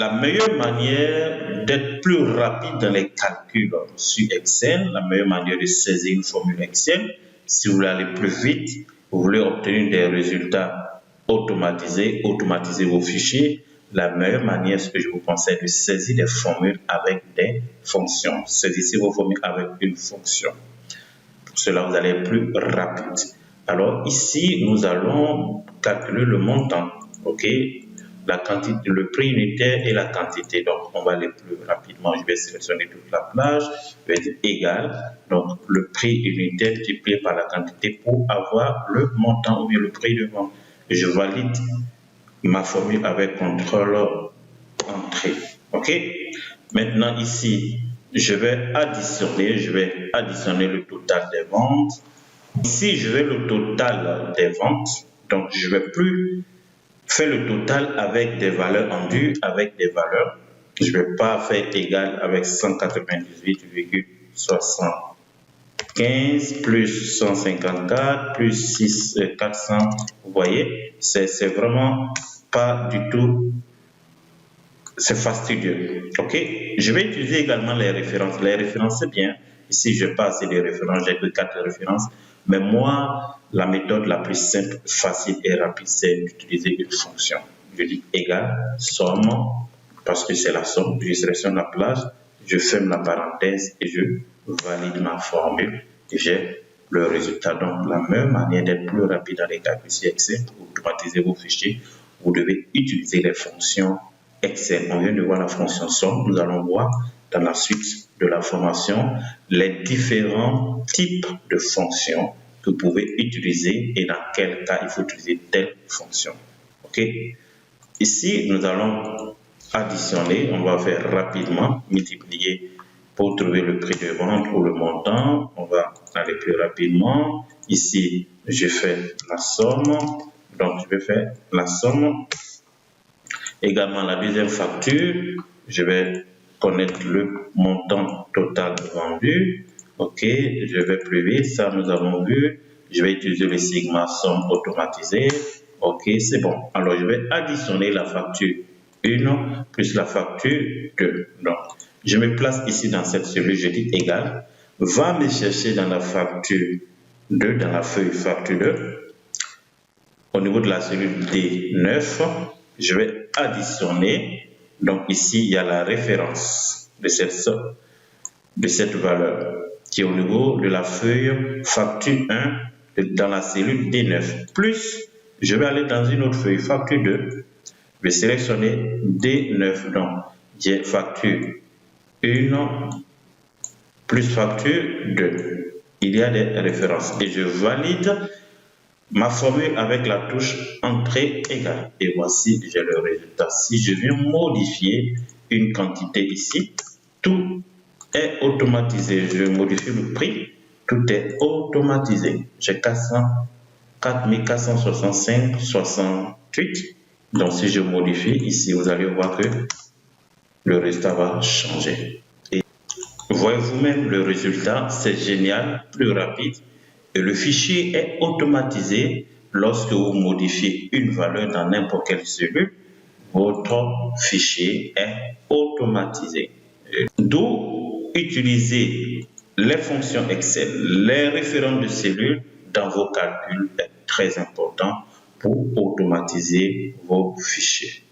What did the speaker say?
La meilleure manière d'être plus rapide dans les calculs sur Excel, la meilleure manière de saisir une formule Excel, si vous voulez aller plus vite, vous voulez obtenir des résultats automatisés, automatiser vos fichiers, la meilleure manière, ce que je vous conseille, de saisir des formules avec des fonctions. Saisissez vos formules avec une fonction. Pour cela, vous allez être plus rapide. Alors ici, nous allons calculer le montant, ok? La quantité, le prix unitaire et la quantité. Donc, on va aller plus rapidement. Je vais sélectionner toute la plage. Je vais dire égal. Donc, le prix unitaire multiplié par la quantité pour avoir le montant ou bien le prix de vente. Je valide ma formule avec contrôle entrée. OK? Maintenant, ici, je vais additionner le total des ventes. Ici, je vais le total des ventes. Donc, je ne vais plus faire le total avec des valeurs en dur, avec des valeurs. Je ne vais pas faire égal avec 198,75 plus 154 plus 400. Vous voyez, c'est vraiment pas du tout, c'est fastidieux. Ok, je vais utiliser également les références. Les références, c'est bien. Ici, je n'ai pas assez de références, j'ai que 4 références. Mais moi, la méthode la plus simple, facile et rapide, c'est d'utiliser une fonction. Je dis égal, somme, parce que c'est la somme. Je sélectionne la plage, je ferme la parenthèse et je valide ma formule. Et j'ai le résultat. Donc, la même manière d'être plus rapide dans les calculs sur Excel, pour automatiser vos fichiers, vous devez utiliser les fonctions Excel. On vient de voir la fonction somme. Nous allons voir dans la suite de la formation les différents types de fonctions que vous pouvez utiliser et dans quel cas il faut utiliser telle fonction. Ok. Ici, nous allons additionner. On va faire rapidement, multiplier pour trouver le prix de vente ou le montant. On va aller plus rapidement. Ici, je fais la somme. Donc, je vais faire la somme. Également, la deuxième facture, je vais connaître le montant total vendu. Ok, je vais plus vite. Ça, nous avons vu. Je vais utiliser le sigma somme automatisé. Ok, c'est bon. Alors, je vais additionner la facture 1 plus la facture 2. Donc, je me place ici dans cette cellule. Je dis égal. Va me chercher dans la facture 2, dans la feuille facture 2. Au niveau de la cellule D9, je vais additionner. Donc ici, il y a la référence de cette valeur qui est au niveau de la feuille facture 1 dans la cellule D9. Plus, je vais aller dans une autre feuille facture 2. Je vais sélectionner D9. Donc, j'ai facture 1 plus facture 2. Il y a des références et je valide ma formule avec la touche entrée égale. Et voici, j'ai le résultat. Si je viens modifier une quantité ici, tout est automatisé. Je modifie le prix, tout est automatisé. J'ai 4465,68. Donc, si je modifie ici, vous allez voir que le résultat va changer. Et voyez vous-même le résultat, c'est génial, plus rapide. Et le fichier est automatisé lorsque vous modifiez une valeur dans n'importe quelle cellule. Votre fichier est automatisé. D'où utiliser les fonctions Excel, les référents de cellules dans vos calculs est très important pour automatiser vos fichiers.